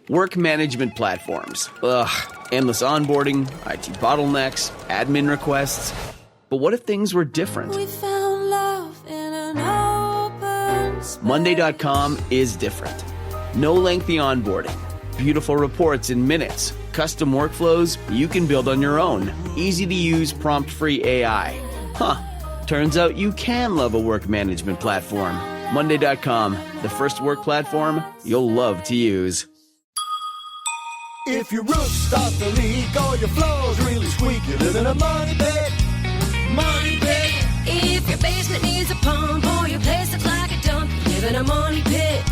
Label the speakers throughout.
Speaker 1: Work management platforms. Ugh, endless onboarding, IT bottlenecks, admin requests. But what if things were different?
Speaker 2: We found love in an open space.
Speaker 1: Monday.com is different. No lengthy onboarding. Beautiful reports in minutes. Custom workflows you can build on your own. Easy to use prompt-free AI. Huh. Turns out you can love a work management platform. Monday.com, the first work platform you'll love to use.
Speaker 3: If your roof starts to leak or your floor's really squeak, you live in a money pit. Money pit.
Speaker 2: If your basement needs a pump or your place looks like a dump, you live in a money pit.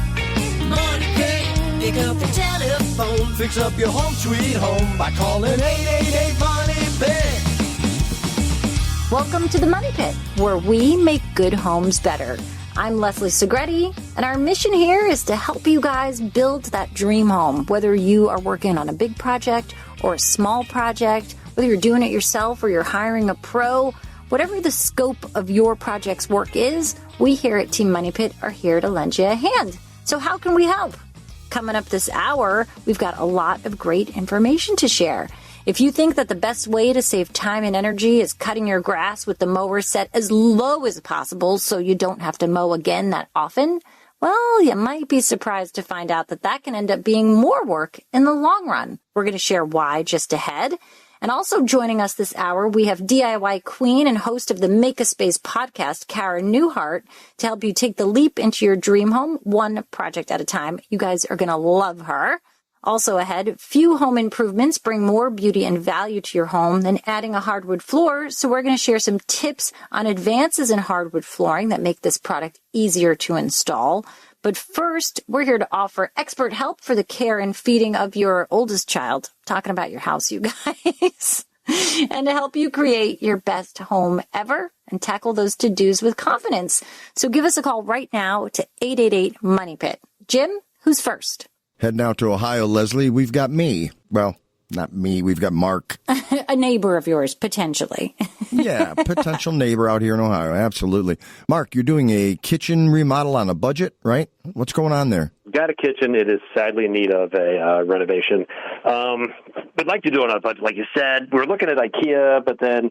Speaker 2: Money pit. Pick up the telephone.
Speaker 3: Fix up your home sweet home by calling 888 Money Pit.
Speaker 4: Welcome to the Money Pit, where we make good homes better. I'm Leslie Segretti, and our mission here is to help you guys build that dream home, whether you are working on a big project or a small project, whether you're doing it yourself or you're hiring a pro, whatever the scope of your project's work is, we here at Team Money Pit are here to lend you a hand. So how can we help? Coming up this hour, we've got a lot of great information to share. If you think that the best way to save time and energy is cutting your grass with the mower set as low as possible so you don't have to mow again that often, well, you might be surprised to find out that that can end up being more work in the long run. We're going to share why just ahead. And also joining us this hour, we have DIY queen and host of the Make a Space podcast, Cara Newhart, to help you take the leap into your dream home, one project at a time. You guys are going to love her. Also ahead, few home improvements bring more beauty and value to your home than adding a hardwood floor. So we're going to share some tips on advances in hardwood flooring that make this product easier to install. But first, we're here to offer expert help for the care and feeding of your oldest child. Talking about your house, you guys. And to help you create your best home ever and tackle those to-dos with confidence. So give us a call right now to 888-MONEY-PIT. Jim, who's first?
Speaker 5: Heading out to Ohio, Leslie, we've got me. Well, not me, we've got Mark.
Speaker 4: A neighbor of yours, potentially.
Speaker 5: Yeah, potential neighbor out here in Ohio, absolutely. Mark, you're doing a kitchen remodel on a budget, right? What's going on there?
Speaker 6: Got a kitchen. It is sadly in need of a renovation. We'd like to do it on a budget, like you said. We're looking at IKEA, but then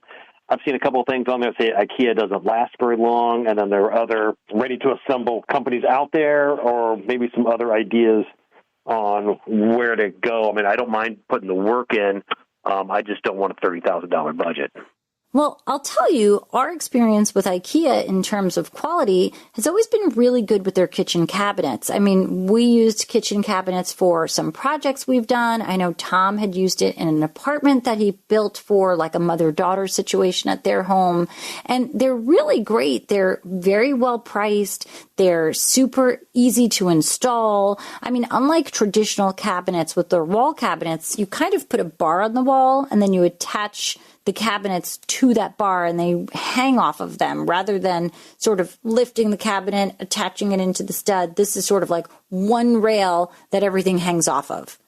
Speaker 6: I've seen a couple of things on there that say IKEA doesn't last very long, and then there are other ready-to-assemble companies out there, or maybe some other ideas on where to go. I mean, I don't mind putting the work in. I just don't want a $30,000 budget.
Speaker 4: Well, I'll tell you, our experience with IKEA in terms of quality has always been really good with their kitchen cabinets. I mean, we used kitchen cabinets for some projects we've done. I know Tom had used it in an apartment that he built for like a mother-daughter situation at their home. And they're really great. They're very well priced. They're super easy to install. I mean, unlike traditional cabinets with their wall cabinets, you kind of put a bar on the wall and then you attach the cabinets to that bar and they hang off of them rather than sort of lifting the cabinet, attaching it into the stud. This is sort of like one rail that everything hangs off of.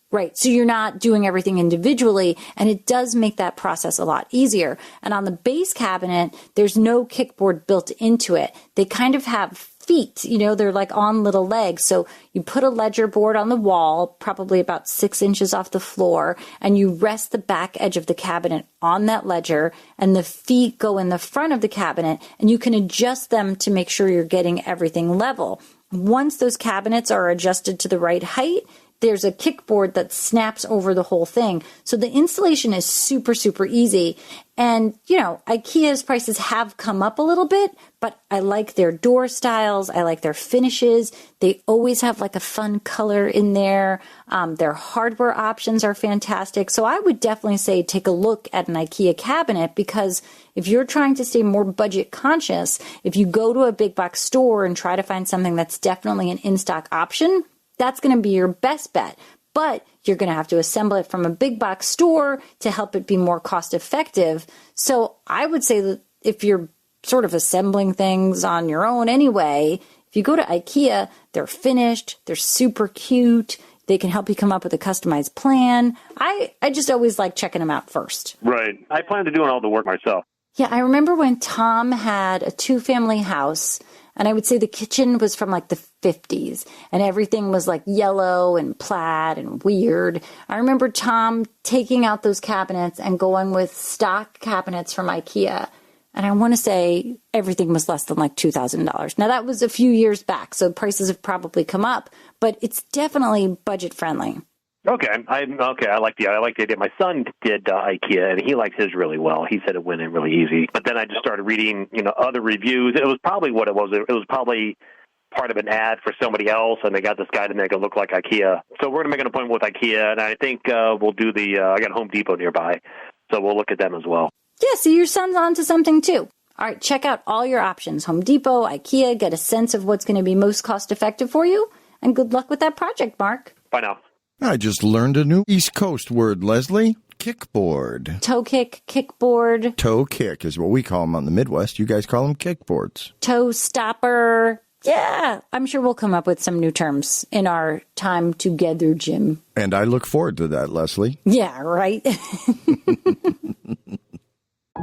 Speaker 4: Right. So you're not doing everything individually, and it does make that process a lot easier. And on the base cabinet, there's no kickboard built into it. They kind of have feet, you know, they're like on little legs. So you put a ledger board on the wall, probably about 6 inches off the floor, and you rest the back edge of the cabinet on that ledger, and the feet go in the front of the cabinet, and you can adjust them to make sure you're getting everything level. Once those cabinets are adjusted to the right height, there's a kickboard that snaps over the whole thing. So the installation is super, super easy. And, you know, IKEA's prices have come up a little bit, but I like their door styles. I like their finishes. They always have like a fun color in there. Their hardware options are fantastic. So I would definitely say take a look at an IKEA cabinet, because if you're trying to stay more budget conscious, if you go to a big box store and try to find something that's definitely an in-stock option, that's going to be your best bet. But you're going to have to assemble it from a big box store to help it be more cost effective. So I would say that if you're sort of assembling things on your own anyway, if you go to IKEA, they're finished, they're super cute, they can help you come up with a customized plan. I just always like checking them out first.
Speaker 6: Right. I plan to doing all the work myself.
Speaker 4: Yeah, I remember when Tom had a 2-family house, And I would say the kitchen was from like the 50s, and everything was like yellow and plaid and weird. I remember Tom taking out those cabinets and going with stock cabinets from IKEA. And I want to say everything was less than like $2,000. Now, that was a few years back, so prices have probably come up, but it's definitely budget friendly.
Speaker 6: Okay, I like the idea. My son did IKEA, and he likes his really well. He said it went in really easy. But then I just started reading, other reviews. It was probably what it was. It was probably part of an ad for somebody else, and they got this guy to make it look like IKEA. So we're going to make an appointment with IKEA, and I think we'll do I got Home Depot nearby, so we'll look at them as well.
Speaker 4: Yeah, so your son's onto something too. All right, check out all your options. Home Depot, IKEA, get a sense of what's going to be most cost effective for you. And good luck with that project, Mark.
Speaker 6: Bye now.
Speaker 5: I just learned a new East Coast word, Leslie. Kickboard.
Speaker 4: Toe kick, kickboard.
Speaker 5: Toe kick is what we call them on the Midwest. You guys call them kickboards.
Speaker 4: Toe stopper. Yeah, I'm sure we'll come up with some new terms in our time together, Jim.
Speaker 5: And I look forward to that, Leslie.
Speaker 4: Yeah, right?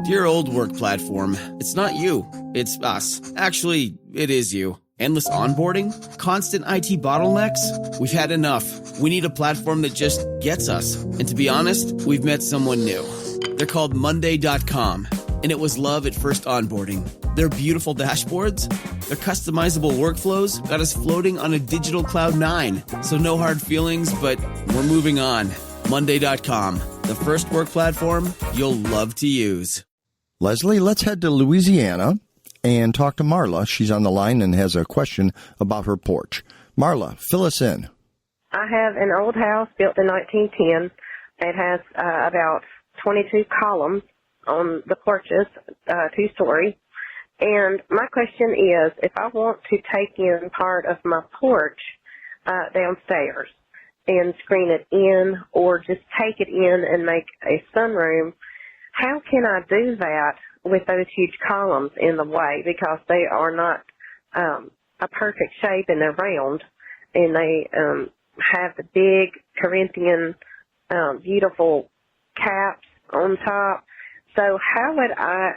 Speaker 1: Dear old work platform, it's not you, it's us. Actually, it is you. Endless onboarding? Constant IT bottlenecks? We've had enough. We need a platform that just gets us. And to be honest, we've met someone new. They're called Monday.com, and it was love at first onboarding. Their beautiful dashboards, their customizable workflows got us floating on a digital Cloud 9. So no hard feelings, but we're moving on. Monday.com, the first work platform you'll love to use.
Speaker 5: Leslie, let's head to Louisiana and talk to Marla. She's on the line and has a question about her porch. Marla, fill us in.
Speaker 7: I have an old house built in 1910. It has about 22 columns on the porches, 2-story. And my question is, if I want to take in part of my porch downstairs and screen it in, or just take it in and make a sunroom, how can I do that with those huge columns in the way? Because they are not a perfect shape, and they're round, and they have the big Corinthian beautiful caps on top. So how would I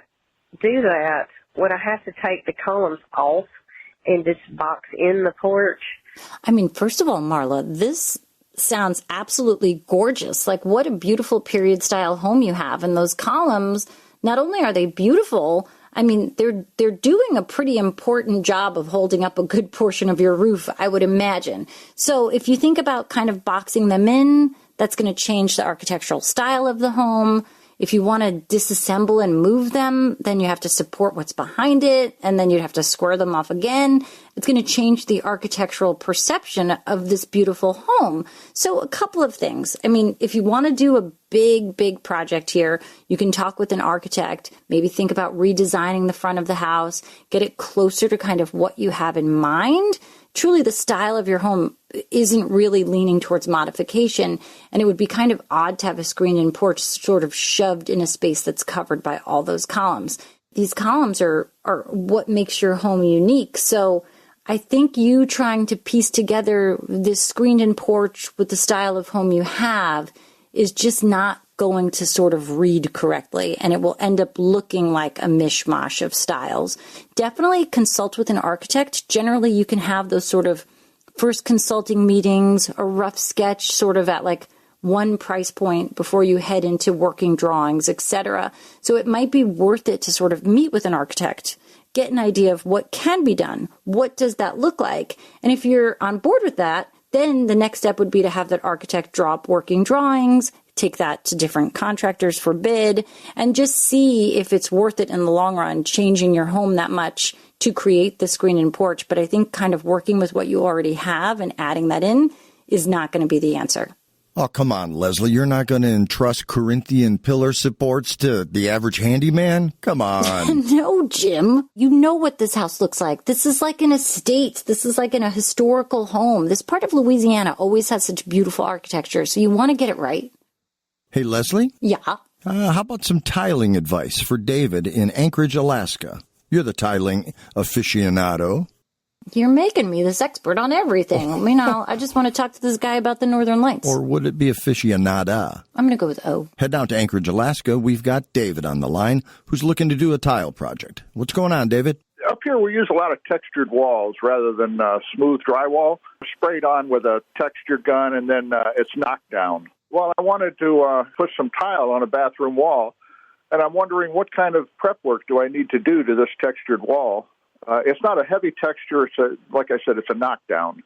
Speaker 7: do that? Would I have to take the columns off and just box in the porch?
Speaker 4: I mean, first of all, Marla, this sounds absolutely gorgeous. Like, what a beautiful period style home you have. And those columns, not only are they beautiful, I mean, they're doing a pretty important job of holding up a good portion of your roof, I would imagine. So if you think about kind of boxing them in, that's going to change the architectural style of the home. If you want to disassemble and move them, then you have to support what's behind it, and then you'd have to square them off again. It's going to change the architectural perception of this beautiful home. So a couple of things. I mean, if you want to do a big project here, you can talk with an architect, maybe think about redesigning the front of the house, get it closer to kind of what you have in mind. Truly, the style of your home isn't really leaning towards modification, and it would be kind of odd to have a screened-in porch sort of shoved in a space that's covered by all those columns. These columns are what makes your home unique. So I think you trying to piece together this screened-in porch with the style of home you have is just not going to sort of read correctly, and it will end up looking like a mishmash of styles. Definitely consult with an architect. Generally, you can have those sort of first consulting meetings, a rough sketch sort of at like one price point before you head into working drawings, etc. So it might be worth it to sort of meet with an architect, get an idea of what can be done, what does that look like, and if you're on board with that, then the next step would be to have that architect draw up working drawings, take that to different contractors for bid, and just see if it's worth it in the long run, changing your home that much to create the screen-in porch. But I think kind of working with what you already have and adding that in is not going to be the answer.
Speaker 5: Oh, come on, Leslie. You're not going to entrust Corinthian pillar supports to the average handyman? Come on.
Speaker 4: No, Jim. You know what this house looks like. This is like an estate. This is like in a historical home. This part of Louisiana always has such beautiful architecture, so you want to get it right.
Speaker 5: Hey, Leslie?
Speaker 4: Yeah?
Speaker 5: How about some tiling advice for David in Anchorage, Alaska? You're the tiling aficionado.
Speaker 4: You're making me this expert on everything. I mean, I just want to talk to this guy about the Northern Lights.
Speaker 5: Or would it be aficionada?
Speaker 4: I'm going to go with O.
Speaker 5: Head down to Anchorage, Alaska. We've got David on the line who's looking to do a tile project. What's going on, David?
Speaker 8: Up here, we use a lot of textured walls rather than smooth drywall. Sprayed on with a texture gun, and then it's knocked down. Well, I wanted to put some tile on a bathroom wall, and I'm wondering what kind of prep work do I need to do to this textured wall? It's not a heavy texture. Like I said, it's a knockdown.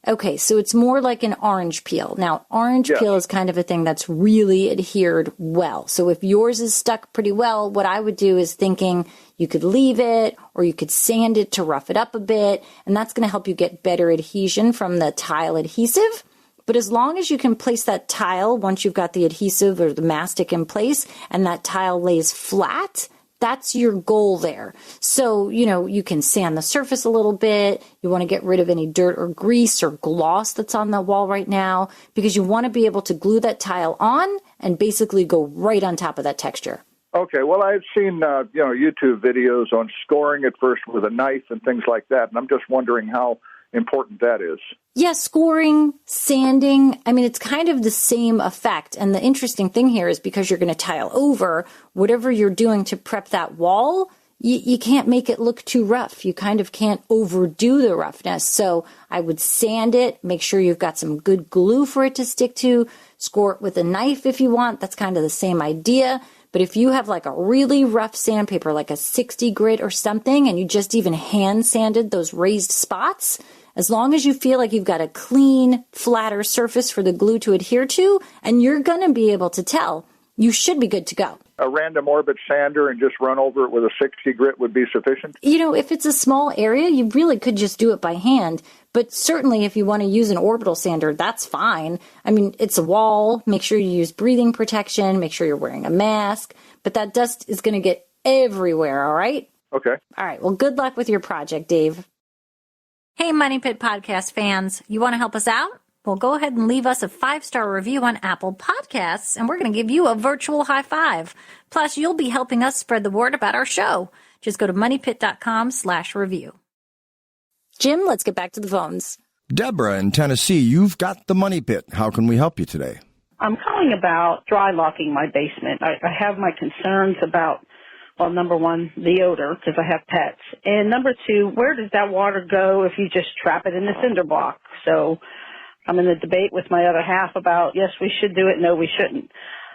Speaker 4: Okay, so it's more like an orange peel. Now, orange peel is kind of a thing that's really adhered well. So if yours is stuck pretty well, what I would do is thinking you could leave it or you could sand it to rough it up a bit, and that's going to help you get better adhesion from the tile adhesive. But as long as you can place that tile, once you've got the adhesive or the mastic in place, and that tile lays flat, that's your goal there. So, you can sand the surface a little bit. You want to get rid of any dirt or grease or gloss that's on the wall right now, because you want to be able to glue that tile on and basically go right on top of that texture.
Speaker 8: Okay, well, I've seen, YouTube videos on scoring it first with a knife and things like that, and I'm just wondering how important that is.
Speaker 4: Yeah, scoring, sanding, it's kind of the same effect. And the interesting thing here is because you're going to tile over, whatever you're doing to prep that wall, you can't make it look too rough. You kind of can't overdo the roughness. So I would sand it, make sure you've got some good glue for it to stick to, score it with a knife if you want. That's kind of the same idea. But if you have like a really rough sandpaper, like a 60 grit or something, and you just even hand sanded those raised spots, as long as you feel like you've got a clean, flatter surface for the glue to adhere to, and you're going to be able to tell, you should be good to go.
Speaker 8: A random orbit sander and just run over it with a 60 grit would be sufficient?
Speaker 4: If it's a small area, you really could just do it by hand. But certainly if you want to use an orbital sander, that's fine. It's a wall. Make sure you use breathing protection. Make sure you're wearing a mask. But that dust is going to get everywhere, all right?
Speaker 8: Okay.
Speaker 4: All right. Well, good luck with your project, Dave. Hey, Money Pit Podcast fans. You want to help us out? Well, go ahead and leave us a 5-star review on Apple Podcasts, and we're going to give you a virtual high five. Plus, you'll be helping us spread the word about our show. Just go to moneypit.com/review. Jim, let's get back to the phones.
Speaker 5: Deborah in Tennessee, you've got the Money Pit. How can we help you today?
Speaker 9: I'm calling about dry locking my basement. I have my concerns about, well, number one, the odor, because I have pets. And number two, where does that water go if you just trap it in the cinder block? So I'm in a debate with my other half about, yes, we should do it, no, we shouldn't.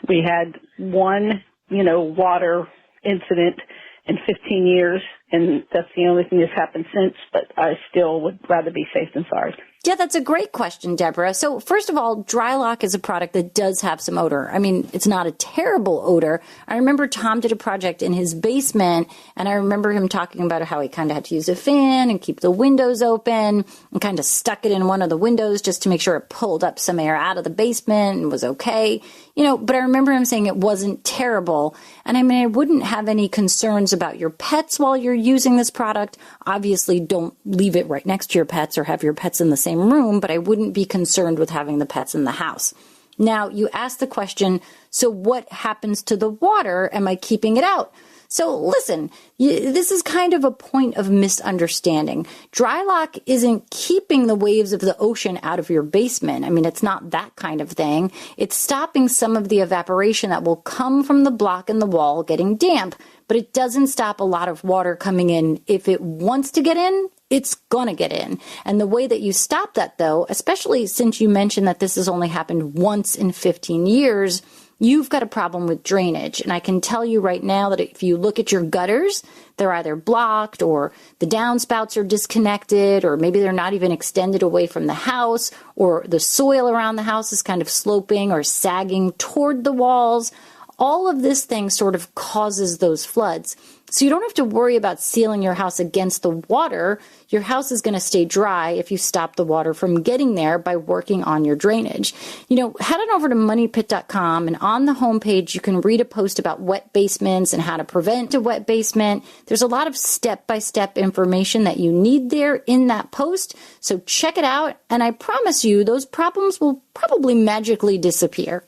Speaker 9: We had one, water incident in 15 years, and that's the only thing that's happened since, but I still would rather be safe than sorry.
Speaker 4: Yeah, that's a great question, Deborah. So first of all, dry lock is a product that does have some odor. It's not a terrible odor. I remember Tom did a project in his basement, and I remember him talking about how he kind of had to use a fan and keep the windows open and kind of stuck it in one of the windows just to make sure it pulled up some air out of the basement and was okay. But I remember him saying it wasn't terrible. And I wouldn't have any concerns about your pets while you're using this product. Obviously, don't leave it right next to your pets or have your pets in the same room, but I wouldn't be concerned with having the pets in the house. Now, you asked the question, so what happens to the water? Am I keeping it out? So listen, this is kind of a point of misunderstanding. Dry lock isn't keeping the waves of the ocean out of your basement. It's not that kind of thing. It's stopping some of the evaporation that will come from the block in the wall getting damp, but it doesn't stop a lot of water coming in. If it wants to get in, it's going to get in. And the way that you stop that, though, especially since you mentioned that this has only happened once in 15 years, you've got a problem with drainage. And I can tell you right now that if you look at your gutters, they're either blocked or the downspouts are disconnected, or maybe they're not even extended away from the house, or the soil around the house is kind of sloping or sagging toward the walls. All of this thing sort of causes those floods. So you don't have to worry about sealing your house against the water. Your house is going to stay dry if you stop the water from getting there by working on your drainage. Head on over to moneypit.com, and on the homepage, you can read a post about wet basements and how to prevent a wet basement. There's a lot of step-by-step information that you need there in that post. So check it out, and I promise you those problems will probably magically disappear.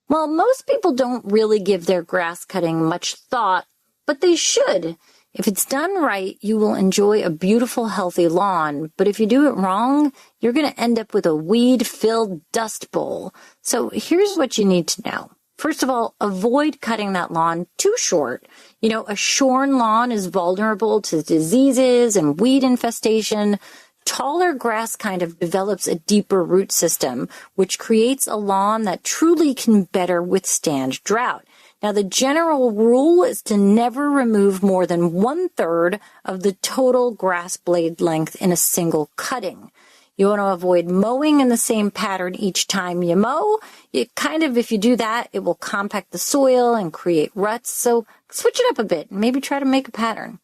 Speaker 4: Well, most people don't really give their grass cutting much thought, but they should. If it's done right, you will enjoy a beautiful, healthy lawn. But if you do it wrong, you're going to end up with a weed-filled dust bowl. So here's what you need to know. First of all, avoid cutting that lawn too short. You know, a shorn lawn is vulnerable to diseases and weed infestation. Taller grass kind of develops a deeper root system, which creates a lawn that truly can better withstand drought. Now, the general rule is to never remove more than 1/3 of the total grass blade length in a single cutting. You want to avoid mowing in the same pattern each time you mow. If you do that, it will compact the soil and create ruts. So switch it up a bit and maybe try to make a pattern.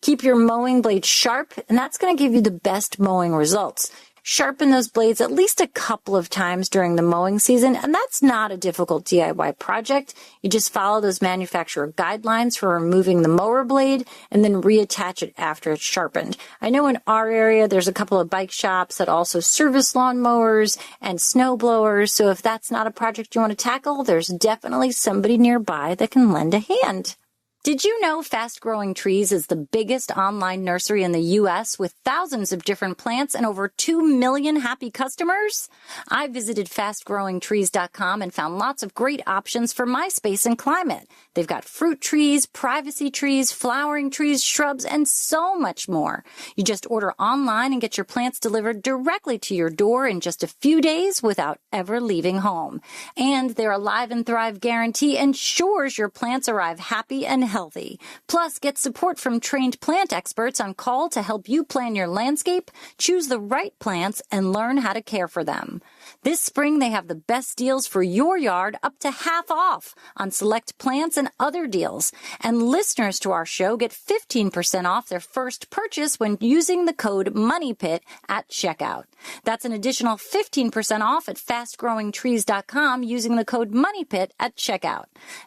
Speaker 4: Keep your mowing blade sharp, and that's going to give you the best mowing results. Sharpen those blades at least a couple of times during the mowing season, and that's not a difficult DIY project. You just follow those manufacturer guidelines for removing the mower blade and then reattach it after it's sharpened. I know in our area there's a couple of bike shops that also service lawn mowers and snow blowers, so if that's not a project you want to tackle, there's definitely somebody nearby that can lend a hand. Did you know Fast Growing Trees is the biggest online nursery in the U.S. with thousands of different plants and over 2 million happy customers? I visited fastgrowingtrees.com and found lots of great options for my space and climate. They've got fruit trees, privacy trees, flowering trees, shrubs, and so much more. You just order online and get your plants delivered directly to your door in just a few days without ever leaving home. And their Alive and Thrive guarantee ensures your plants arrive happy and healthy. Plus, get support from trained plant experts on call to help you plan your landscape, choose the right plants, and learn how to care for them. This spring, they have the best deals for your yard, up to half off on select plants and other deals. And listeners to our show get 15% off their first purchase when using the code MONEYPIT at checkout. That's an additional 15% off at fastgrowingtrees.com using the code MONEYPIT at checkout.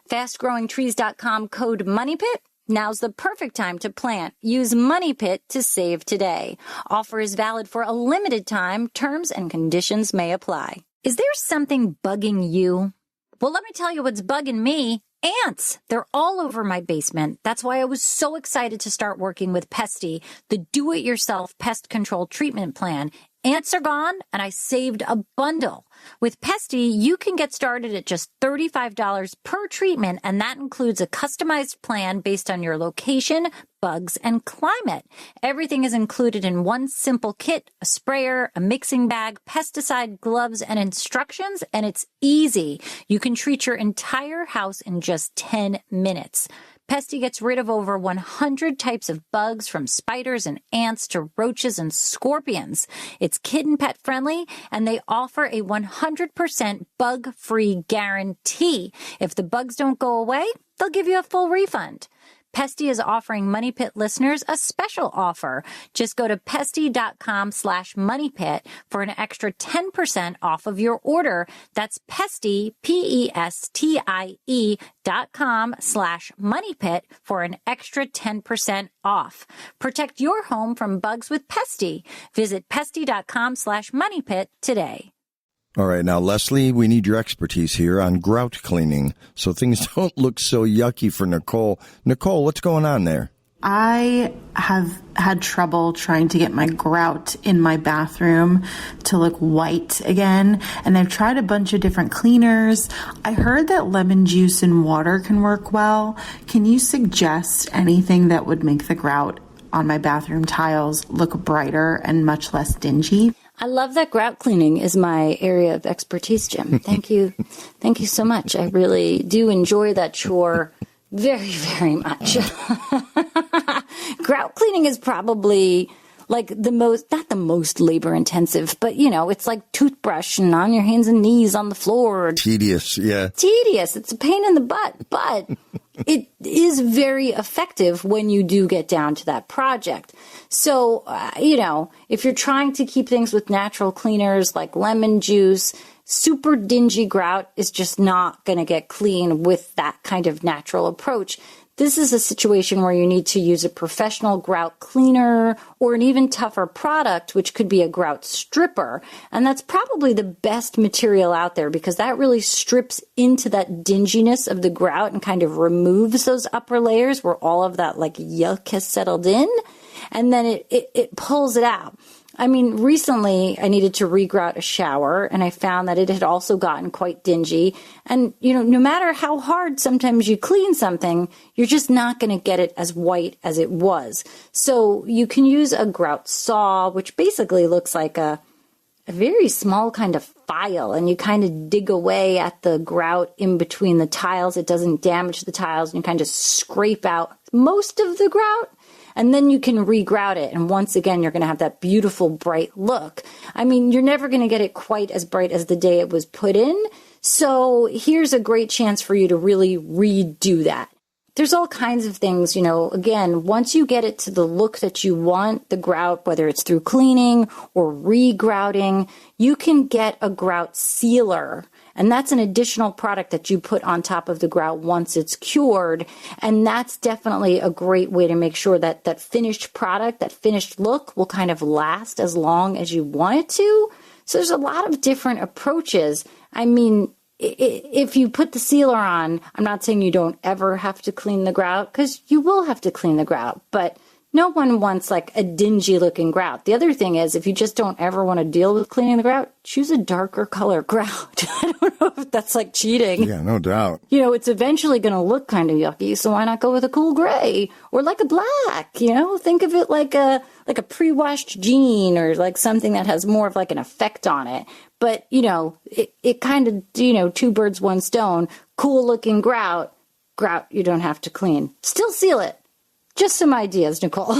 Speaker 4: Fastgrowingtrees.com code MONEYPIT. Now's the perfect time to plant. Use Money Pit to save today. Offer is valid for a limited time. Terms and conditions may apply. Is there something bugging you? Well, let me tell you what's bugging me. Ants. They're all over my basement. That's why I was so excited to start working with Pesty, the do-it-yourself pest control treatment plan. Ants are gone, and I saved a bundle. With Pesty, you can get started at just $35 per treatment, and that includes a customized plan based on your location, bugs, and climate. Everything is included in one simple kit, a sprayer, a mixing bag, pesticide, gloves, and instructions, and it's easy. You can treat your entire house in just 10 minutes. Pesty gets rid of over 100 types of bugs, from spiders and ants to roaches and scorpions. It's kid and pet friendly, and they offer a 100% bug-free guarantee. If the bugs don't go away, they'll give you a full refund. Pesty is offering Money Pit listeners a special offer. Just go to pesty.com/moneypit for an extra 10% off of your order. That's Pesty, PESTIE.com/moneypit for an extra 10% off. Protect your home from bugs with Pesty. Visit pesty.com/moneypit today.
Speaker 5: All right, now, Leslie, we need your expertise here on grout cleaning so things don't look so yucky for Nicole. Nicole, what's going on there?
Speaker 10: I have had trouble trying to get my grout in my bathroom to look white again, and I've tried a bunch of different cleaners. I heard that lemon juice and water can work well. Can you suggest anything that would make the grout on my bathroom tiles look brighter and much less dingy?
Speaker 4: I love that grout cleaning is my area of expertise, Jim. Thank you. Thank you so much. I really do enjoy that chore very, very much. Grout cleaning is probably like not the most labor intensive, but it's like toothbrush and on your hands and knees on the floor.
Speaker 5: Tedious, yeah.
Speaker 4: Tedious. It's a pain in the butt, but it is very effective when you do get down to that project. So, if you're trying to keep things with natural cleaners like lemon juice, super dingy grout is just not going to get clean with that kind of natural approach. This is a situation where you need to use a professional grout cleaner or an even tougher product, which could be a grout stripper. And that's probably the best material out there because that really strips into that dinginess of the grout and kind of removes those upper layers where all of that yuck has settled in. And then it pulls it out. I mean, recently I needed to regrout a shower, and I found that it had also gotten quite dingy. And, no matter how hard sometimes you clean something, you're just not going to get it as white as it was. So you can use a grout saw, which basically looks like a very small kind of file, and you kind of dig away at the grout in between the tiles. It doesn't damage the tiles, and you kind of scrape out most of the grout. And then you can regrout it. And once again, you're going to have that beautiful, bright look. I mean, you're never going to get it quite as bright as the day it was put in. So here's a great chance for you to really redo that. There's all kinds of things, again, once you get it to the look that you want, the grout, whether it's through cleaning or regrouting, you can get a grout sealer. And that's an additional product that you put on top of the grout once it's cured. And that's definitely a great way to make sure that that finished product, that finished look will kind of last as long as you want it to. So there's a lot of different approaches. I mean, if you put the sealer on, I'm not saying you don't ever have to clean the grout, because you will have to clean the grout, but no one wants like a dingy looking grout. The other thing is, if you just don't ever want to deal with cleaning the grout, choose a darker color grout. I don't know if that's like cheating.
Speaker 5: Yeah, no doubt.
Speaker 4: It's eventually going to look kind of yucky, so why not go with a cool gray or like a black? Think of it like a pre-washed jean, or like something that has more of like an effect on it. But, it kind of, two birds, one stone, cool looking grout you don't have to clean. Still seal it. Just some ideas, Nicole.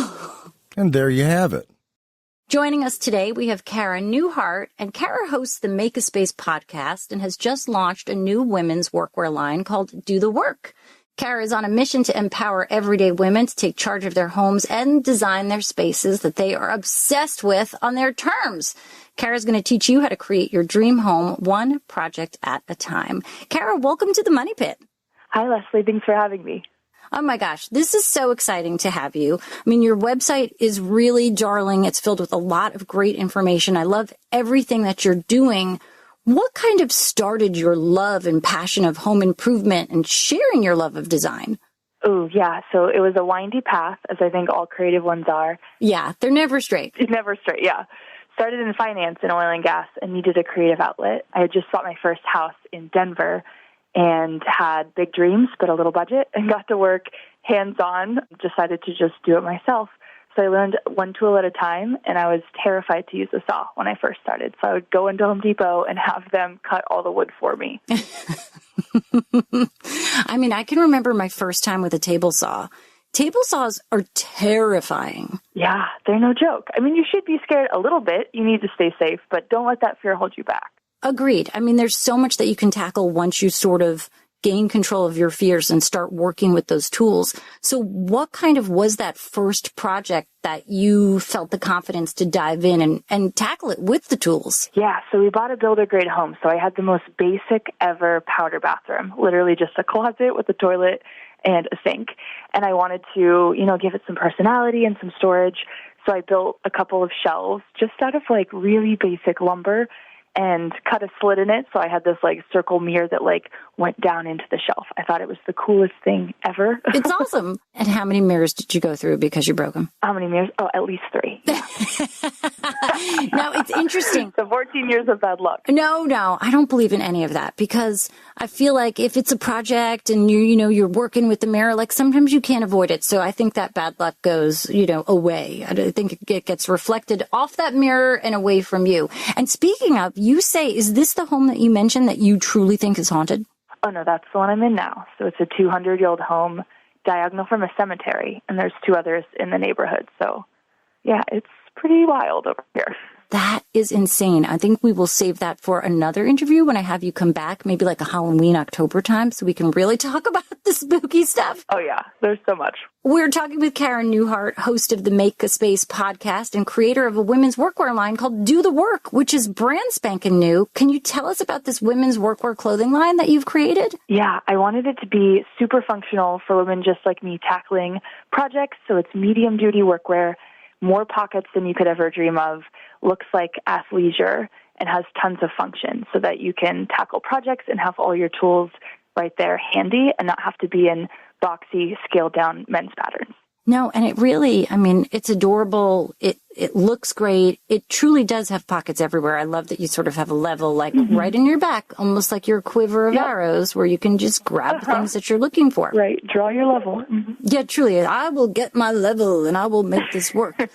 Speaker 5: And there you have it.
Speaker 4: Joining us today, we have Cara Newhart, and Cara hosts the Make a Space podcast and has just launched a new women's workwear line called Do the Work. Cara is on a mission to empower everyday women to take charge of their homes and design their spaces that they are obsessed with on their terms. Cara is going to teach you how to create your dream home one project at a time. Cara, welcome to the Money Pit.
Speaker 11: Hi, Leslie. Thanks for having me.
Speaker 4: Oh my gosh, this is so exciting to have you. I mean, your website is really darling. It's filled with a lot of great information. I love everything that you're doing. What kind of started your love and passion of home improvement and sharing your love of design?
Speaker 11: Oh, yeah. So it was a windy path, as I think all creative ones are.
Speaker 4: Yeah, they're never straight.
Speaker 11: Never straight, yeah. Started in finance and oil and gas and needed a creative outlet. I had just bought my first house in Denver and had big dreams, but a little budget, and got to work hands-on, decided to just do it myself. So I learned one tool at a time, and I was terrified to use a saw when I first started. So I would go into Home Depot and have them cut all the wood for me.
Speaker 4: I mean, I can remember my first time with a table saw. Table saws are terrifying.
Speaker 11: Yeah, they're no joke. I mean, you should be scared a little bit. You need to stay safe, but don't let that fear hold you back.
Speaker 4: Agreed. I mean, there's so much that you can tackle once you sort of gain control of your fears and start working with those tools. So what kind of was that first project that you felt the confidence to dive in and tackle it with the tools?
Speaker 11: Yeah, so we bought a builder-grade home. So I had the most basic ever powder bathroom, literally just a closet with a toilet and a sink. And I wanted to, give it some personality and some storage. So I built a couple of shelves just out of like really basic lumber and cut a slit in it. So I had this like circle mirror that like went down into the shelf. I thought it was the coolest thing ever.
Speaker 4: It's awesome. And how many mirrors did you go through because you broke them?
Speaker 11: How many mirrors? Oh, at least 3. Yeah.
Speaker 4: Now, it's interesting.
Speaker 11: So 14 years of bad luck.
Speaker 4: No, I don't believe in any of that, because I feel like if it's a project and you're working with the mirror, like sometimes you can't avoid it. So I think that bad luck goes, away. I think it gets reflected off that mirror and away from you. And speaking of, you say, is this the home that you mentioned that you truly think is haunted?
Speaker 11: Oh, no, that's the one I'm in now. So it's a 200-year-old home diagonal from a cemetery, and there's 2 others in the neighborhood. So, yeah, it's pretty wild over here.
Speaker 4: That is insane. I think we will save that for another interview when I have you come back, maybe like a Halloween, October time, so we can really talk about the spooky stuff.
Speaker 11: Oh, yeah. There's so much.
Speaker 4: We're talking with Cara Newhart, host of the Make a Space podcast and creator of a women's workwear line called Do the Work, which is brand spanking new. Can you tell us about this women's workwear clothing line that you've created?
Speaker 11: Yeah, I wanted it to be super functional for women just like me tackling projects. So it's medium duty workwear, more pockets than you could ever dream of, looks like athleisure, and has tons of function so that you can tackle projects and have all your tools right there handy and not have to be in boxy, scaled down men's patterns.
Speaker 4: No, and it really, I mean, it's adorable. It looks great. It truly does have pockets everywhere. I love that you sort of have a level like right in your back, almost like your quiver of arrows where you can just grab things that you're looking for.
Speaker 11: Right. Draw your level.
Speaker 4: Yeah, truly. I will get my level and I will make this work.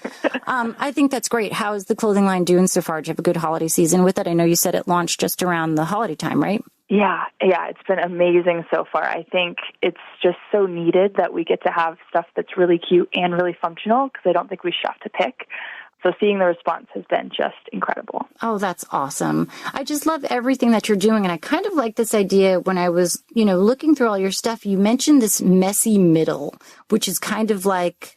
Speaker 4: I think that's great. How is the clothing line doing so far? Do you have a good holiday season with it? I know you said it launched just around the holiday time, right?
Speaker 11: Yeah, it's been amazing so far. I think it's just so needed that we get to have stuff that's really cute and really functional because I don't think we should have to pick. So seeing the response has been just incredible.
Speaker 4: Oh, that's awesome. I just love everything that you're doing. And I kind of like this idea when I was, looking through all your stuff, you mentioned this messy middle, which is kind of like,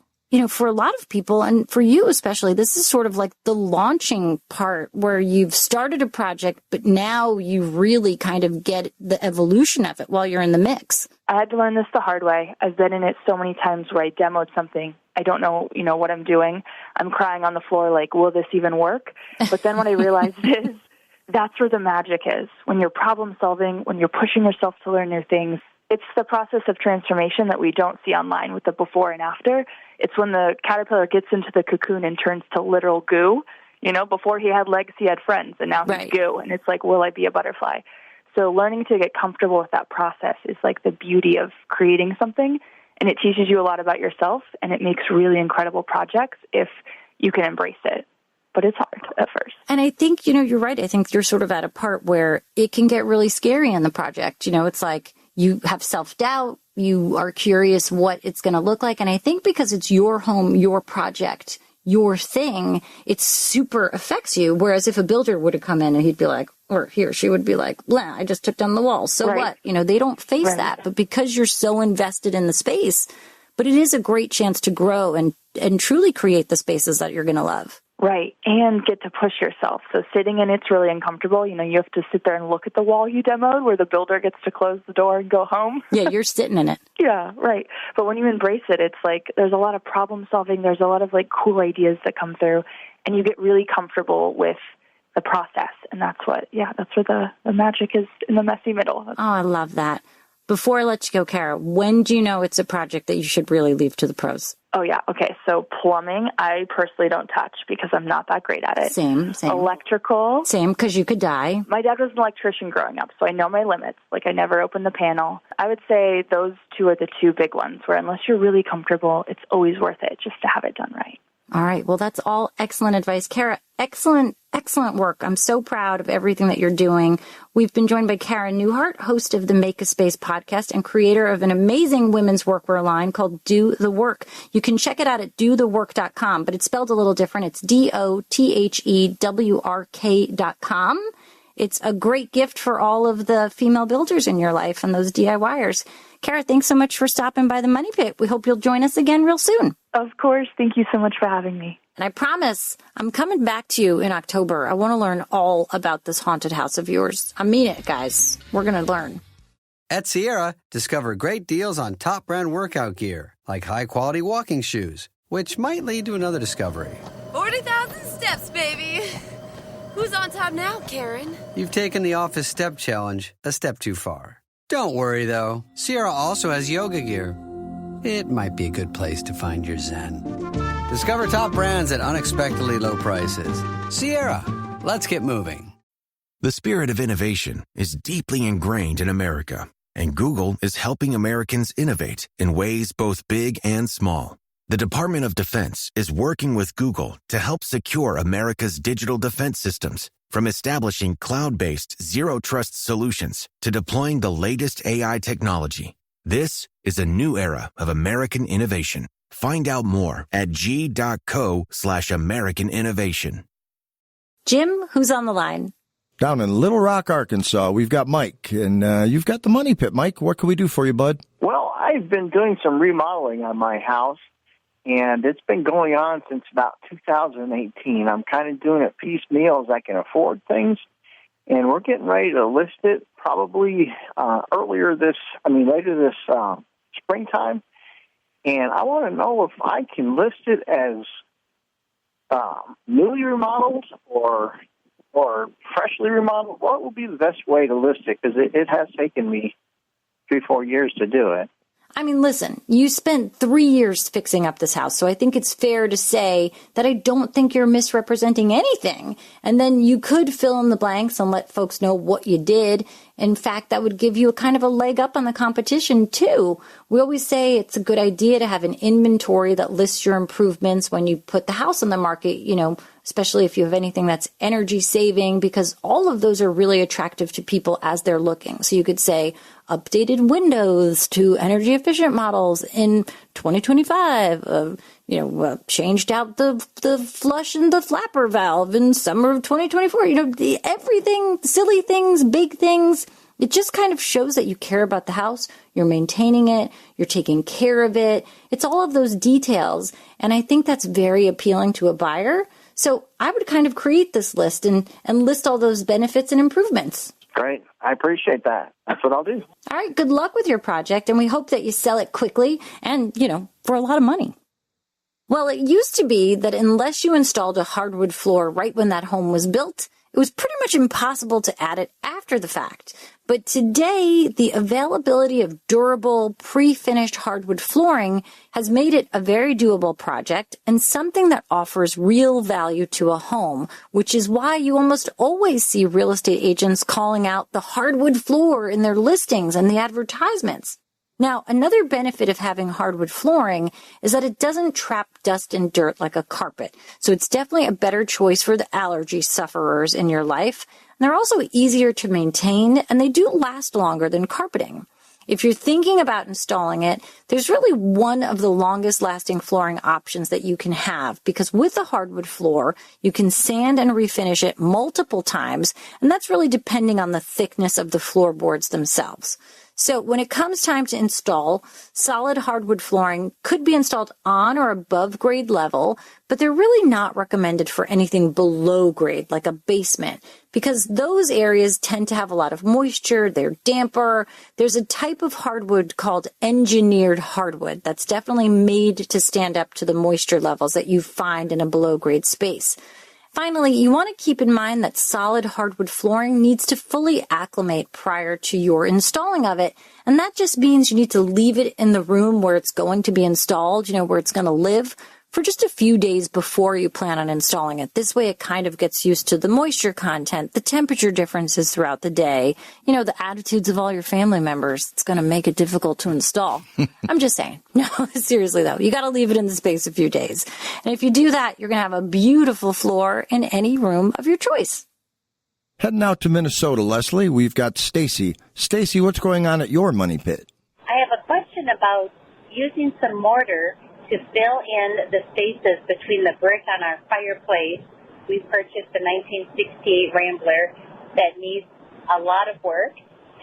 Speaker 4: for a lot of people, and for you especially, this is sort of like the launching part where you've started a project, but now you really kind of get the evolution of it while you're in the mix.
Speaker 11: I had to learn this the hard way. I've been in it so many times where I demoed something. I don't know, what I'm doing. I'm crying on the floor like, will this even work? But then what I realized is that's where the magic is. When you're problem solving, when you're pushing yourself to learn new things, it's the process of transformation that we don't see online with the before and after. It's when the caterpillar gets into the cocoon and turns to literal goo. Before he had legs, he had friends, and now he's goo. And it's like, will I be a butterfly? So learning to get comfortable with that process is like the beauty of creating something. And it teaches you a lot about yourself, and it makes really incredible projects if you can embrace it. But it's hard at first.
Speaker 4: And I think, you're right. I think you're sort of at a part where it can get really scary in the project. It's like you have self-doubt. You are curious what it's going to look like. And I think because it's your home, your project, your thing, it super affects you. Whereas if a builder would have come in and he'd be like, or he or she would be like, blah, I just took down the wall. So what? They don't face that. But because you're so invested in the space, but it is a great chance to grow and truly create the spaces that you're going to love.
Speaker 11: Right, and get to push yourself. So sitting in it's really uncomfortable. You have to sit there and look at the wall you demoed where the builder gets to close the door and go home.
Speaker 4: Yeah, you're sitting in it.
Speaker 11: Yeah, right. But when you embrace it, it's like there's a lot of problem solving. There's a lot of cool ideas that come through, and you get really comfortable with the process. And that's where the magic is, in the messy middle.
Speaker 4: Oh, I love that. Before I let you go, Cara, when do you know it's a project that you should really leave to the pros?
Speaker 11: Oh, yeah. Okay. So plumbing, I personally don't touch because I'm not that great at it.
Speaker 4: Same.
Speaker 11: Electrical.
Speaker 4: Same, because you could die.
Speaker 11: My dad was an electrician growing up, so I know my limits. I never opened the panel. I would say those two are the two big ones where unless you're really comfortable, it's always worth it just to have it done right.
Speaker 4: All right. Well, that's all excellent advice. Cara, excellent work. I'm so proud of everything that you're doing. We've been joined by Cara Newhart, host of the Make a Space podcast and creator of an amazing women's workwear line called Do the Work. You can check it out at dothework.com, but it's spelled a little different. It's DOTHEWRK.com. It's a great gift for all of the female builders in your life and those DIYers. Cara, thanks so much for stopping by the Money Pit. We hope you'll join us again real soon.
Speaker 11: Of course. Thank you so much for having me.
Speaker 4: And I promise I'm coming back to you in October. I want to learn all about this haunted house of yours. I mean it, guys. We're going to learn.
Speaker 12: At Sierra, discover great deals on top brand workout gear, like high-quality walking shoes, which might lead to another discovery.
Speaker 2: 40,000 steps, baby. Who's on top now, Karen?
Speaker 12: You've taken the office step challenge a step too far. Don't worry, though. Sierra also has yoga gear. It might be a good place to find your zen. Discover top brands at unexpectedly low prices. Sierra, let's get moving.
Speaker 13: The spirit of innovation is deeply ingrained in America, and Google is helping Americans innovate in ways both big and small. The Department of Defense is working with Google to help secure America's digital defense systems, from establishing cloud-based zero-trust solutions to deploying the latest AI technology. This is a new era of American innovation. Find out more at g.co/American innovation.
Speaker 4: Jim, who's on the line?
Speaker 5: Down in Little Rock, Arkansas, we've got Mike, and you've got the Money Pit. Mike, what can we do for you, bud?
Speaker 14: Well, I've been doing some remodeling on my house, and it's been going on since about 2018. I'm kind of doing it piecemeal as I can afford things, and we're getting ready to list it probably later this springtime. And I want to know if I can list it as newly remodeled or freshly remodeled. What would be the best way to list it? Because it has taken me 3-4 years to do it.
Speaker 4: I mean, listen, you spent 3 years fixing up this house, so I think it's fair to say that I don't think you're misrepresenting anything. And then you could fill in the blanks and let folks know what you did. In fact, that would give you a kind of a leg up on the competition, too. We always say it's a good idea to have an inventory that lists your improvements when you put the house on the market, you know, especially if you have anything that's energy saving, because all of those are really attractive to people as they're looking. So you could say updated windows to energy efficient models in 2025, changed out the flush and the flapper valve in summer of 2024. Everything, silly things, big things. It just kind of shows that you care about the house, you're maintaining it, you're taking care of it. It's all of those details. And I think that's very appealing to a buyer. So I would kind of create this list and list all those benefits and improvements.
Speaker 14: Great. I appreciate that. That's what I'll do.
Speaker 4: All right. Good luck with your project. And we hope that you sell it quickly and, for a lot of money. Well, it used to be that unless you installed a hardwood floor right when that home was built, it was pretty much impossible to add it after the fact. But today, the availability of durable, pre-finished hardwood flooring has made it a very doable project and something that offers real value to a home, which is why you almost always see real estate agents calling out the hardwood floor in their listings and the advertisements. Now, another benefit of having hardwood flooring is that it doesn't trap dust and dirt like a carpet. So it's definitely a better choice for the allergy sufferers in your life. And they're also easier to maintain, and they do last longer than carpeting. If you're thinking about installing it, there's really one of the longest lasting flooring options that you can have, because with a hardwood floor, you can sand and refinish it multiple times, and that's really depending on the thickness of the floorboards themselves. So when it comes time to install, solid hardwood flooring could be installed on or above grade level, but they're really not recommended for anything below grade, like a basement, because those areas tend to have a lot of moisture, they're damper. There's a type of hardwood called engineered hardwood that's definitely made to stand up to the moisture levels that you find in a below grade space. Finally, you want to keep in mind that solid hardwood flooring needs to fully acclimate prior to your installing of it. And that just means you need to leave it in the room where it's going to be installed, where it's going to live, for just a few days before you plan on installing it. This way it kind of gets used to the moisture content, the temperature differences throughout the day, the attitudes of all your family members. It's going to make it difficult to install. I'm just saying. No, seriously though, you got to leave it in the space a few days. And if you do that, you're going to have a beautiful floor in any room of your choice.
Speaker 5: Heading out to Minnesota, Leslie, we've got Stacy. Stacy, what's going on at your money pit?
Speaker 15: I have a question about using some mortar to fill in the spaces between the brick on our fireplace. We purchased a 1968 Rambler that needs a lot of work,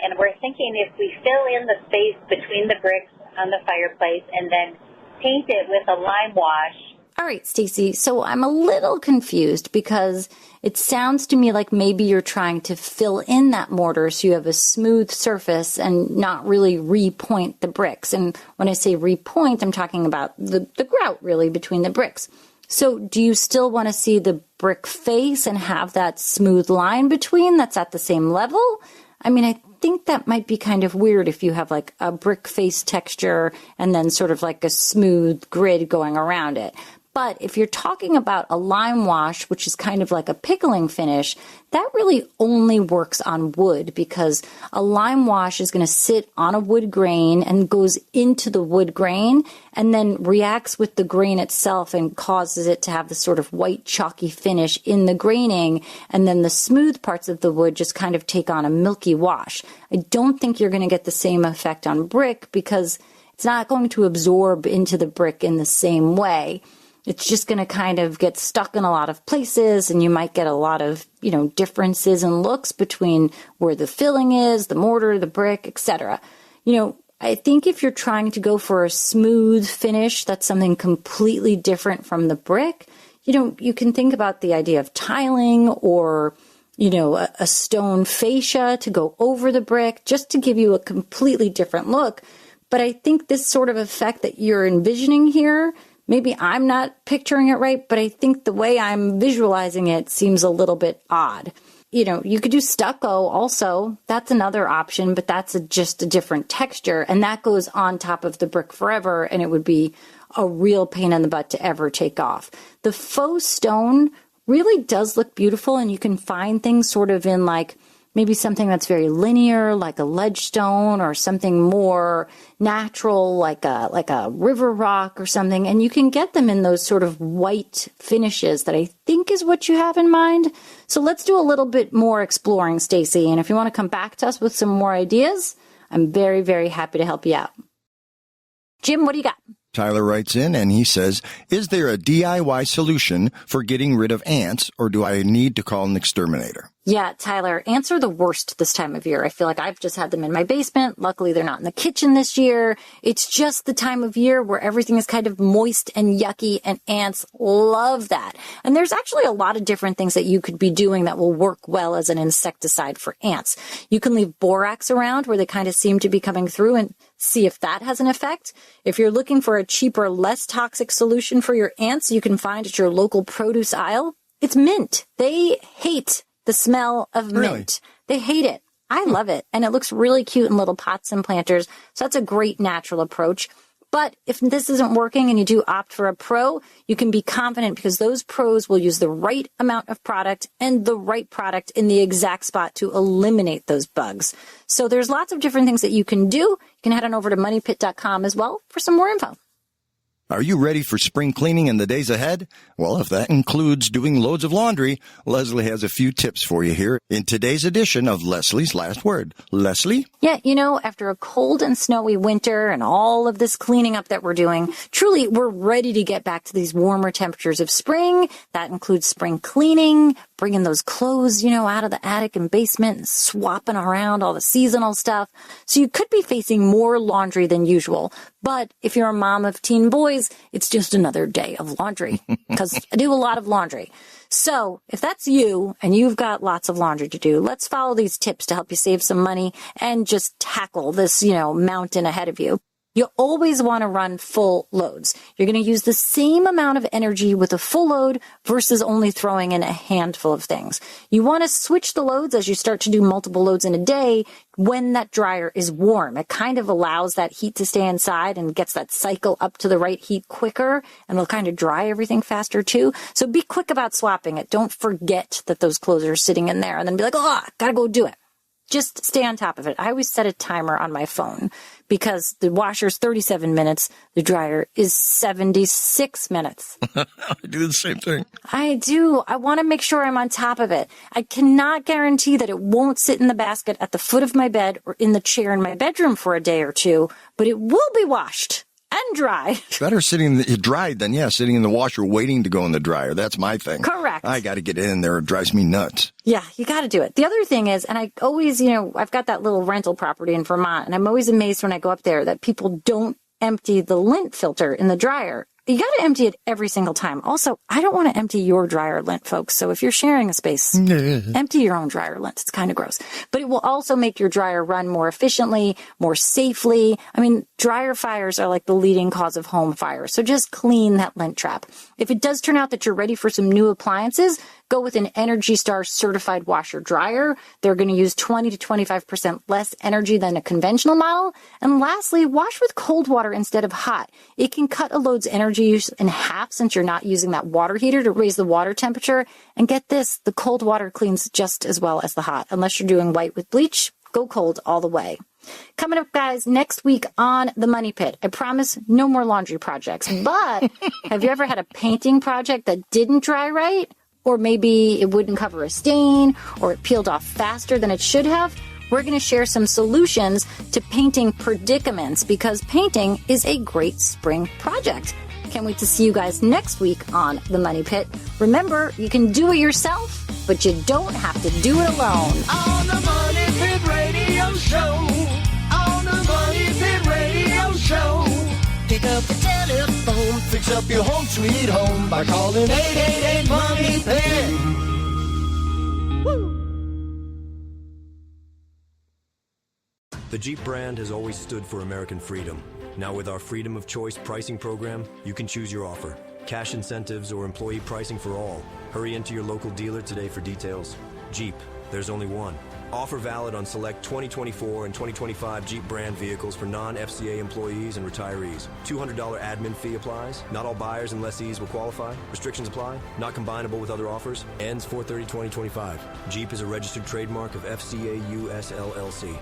Speaker 15: and we're thinking if we fill in the space between the bricks on the fireplace and then paint it with a lime wash.
Speaker 4: All right, Stacy, so I'm a little confused because it sounds to me like maybe you're trying to fill in that mortar so you have a smooth surface and not really repoint the bricks. And when I say repoint, I'm talking about the grout really between the bricks. So do you still want to see the brick face and have that smooth line between that's at the same level? I mean, I think that might be kind of weird if you have like a brick face texture and then sort of like a smooth grid going around it. But if you're talking about a lime wash, which is kind of like a pickling finish, that really only works on wood because a lime wash is going to sit on a wood grain and goes into the wood grain and then reacts with the grain itself and causes it to have this sort of white chalky finish in the graining. And then the smooth parts of the wood just kind of take on a milky wash. I don't think you're going to get the same effect on brick because it's not going to absorb into the brick in the same way. It's just going to kind of get stuck in a lot of places, and you might get a lot of, differences in looks between where the filling is, the mortar, the brick, etc. I think if you're trying to go for a smooth finish, that's something completely different from the brick. You can think about the idea of tiling or, a stone fascia to go over the brick just to give you a completely different look. But I think this sort of effect that you're envisioning here, maybe I'm not picturing it right, but I think the way I'm visualizing it seems a little bit odd. You could do stucco also. That's another option, but that's just a different texture. And that goes on top of the brick forever, and it would be a real pain in the butt to ever take off. The faux stone really does look beautiful, and you can find things sort of in like maybe something that's very linear, like a ledge stone, or something more natural, like a river rock or something. And you can get them in those sort of white finishes that I think is what you have in mind. So let's do a little bit more exploring, Stacy. And if you want to come back to us with some more ideas, I'm very, very happy to help you out. Jim, what do you got?
Speaker 5: Tyler writes in and he says, is there a DIY solution for getting rid of ants, or do I need to call an exterminator?
Speaker 4: Yeah, Tyler, ants are the worst this time of year. I feel like I've just had them in my basement. Luckily, they're not in the kitchen this year. It's just the time of year where everything is kind of moist and yucky, and ants love that. And there's actually a lot of different things that you could be doing that will work well as an insecticide for ants. You can leave borax around where they kind of seem to be coming through and see if that has an effect. If you're looking for a cheaper, less toxic solution for your ants, you can find at your local produce aisle. It's mint. They hate the smell of mint. They hate it. I love it. And it looks really cute in little pots and planters. So that's a great natural approach. But if this isn't working and you do opt for a pro, you can be confident because those pros will use the right amount of product and the right product in the exact spot to eliminate those bugs. So there's lots of different things that you can do. You can head on over to moneypit.com as well for some more info.
Speaker 5: Are you ready for spring cleaning in the days ahead? Well, if that includes doing loads of laundry, Leslie has a few tips for you here in today's edition of Leslie's Last Word. Leslie?
Speaker 4: Yeah, after a cold and snowy winter and all of this cleaning up that we're doing, truly, we're ready to get back to these warmer temperatures of spring. That includes spring cleaning, bringing those clothes, out of the attic and basement and swapping around all the seasonal stuff. So you could be facing more laundry than usual. But if you're a mom of teen boys, it's just another day of laundry because I do a lot of laundry. So if that's you and you've got lots of laundry to do, let's follow these tips to help you save some money and just tackle this, mountain ahead of you. You always want to run full loads. You're going to use the same amount of energy with a full load versus only throwing in a handful of things. You want to switch the loads as you start to do multiple loads in a day when that dryer is warm. It kind of allows that heat to stay inside and gets that cycle up to the right heat quicker, and it'll kind of dry everything faster too. So be quick about swapping it. Don't forget that those clothes are sitting in there and then be like, gotta go do it. Just stay on top of it. I always set a timer on my phone because the washer's 37 minutes. The dryer is 76 minutes.
Speaker 5: I do the same thing.
Speaker 4: I do. I want to make sure I'm on top of it. I cannot guarantee that it won't sit in the basket at the foot of my bed or in the chair in my bedroom for a day or two, but it will be washed and dry.
Speaker 5: Better dried than, sitting in the washer waiting to go in the dryer. That's my thing.
Speaker 4: Correct.
Speaker 5: I got to get in there. It drives me nuts.
Speaker 4: Yeah, you got to do it. The other thing is, and I always, I've got that little rental property in Vermont, and I'm always amazed when I go up there that people don't empty the lint filter in the dryer. You got to empty it every single time. Also, I don't want to empty your dryer lint, folks. So if you're sharing a space, empty your own dryer lint. It's kind of gross. But it will also make your dryer run more efficiently, more safely. I mean, dryer fires are like the leading cause of home fires. So just clean that lint trap. If it does turn out that you're ready for some new appliances, go with an Energy Star certified washer dryer. They're going to use 20 to 25% less energy than a conventional model. And lastly, wash with cold water instead of hot. It can cut a load's energy use in half since you're not using that water heater to raise the water temperature. And get this, the cold water cleans just as well as the hot. Unless you're doing white with bleach, go cold all the way. Coming up, guys, next week on The Money Pit. I promise no more laundry projects. But have you ever had a painting project that didn't dry right? Or maybe it wouldn't cover a stain, or it peeled off faster than it should have? We're going to share some solutions to painting predicaments because painting is a great spring project. Can't wait to see you guys next week on The Money Pit. Remember, you can do it yourself, but you don't have to do it alone.
Speaker 3: On the Money Pit Radio Show. On the Money Pit Radio Show. Pick up the telephone, fix up your home sweet home by calling 888-MONEY-PIT.
Speaker 16: The Jeep brand has always stood for American freedom. Now with our Freedom of Choice pricing program, you can choose your offer. Cash incentives or employee pricing for all. Hurry into your local dealer today for details. Jeep, There's only one. Offer valid on select 2024 and 2025 Jeep brand vehicles for non-FCA employees and retirees. $200 admin fee applies. Not all buyers and lessees will qualify. Restrictions apply. Not combinable with other offers. Ends 4/30/2025. Jeep is a registered trademark of FCA US LLC.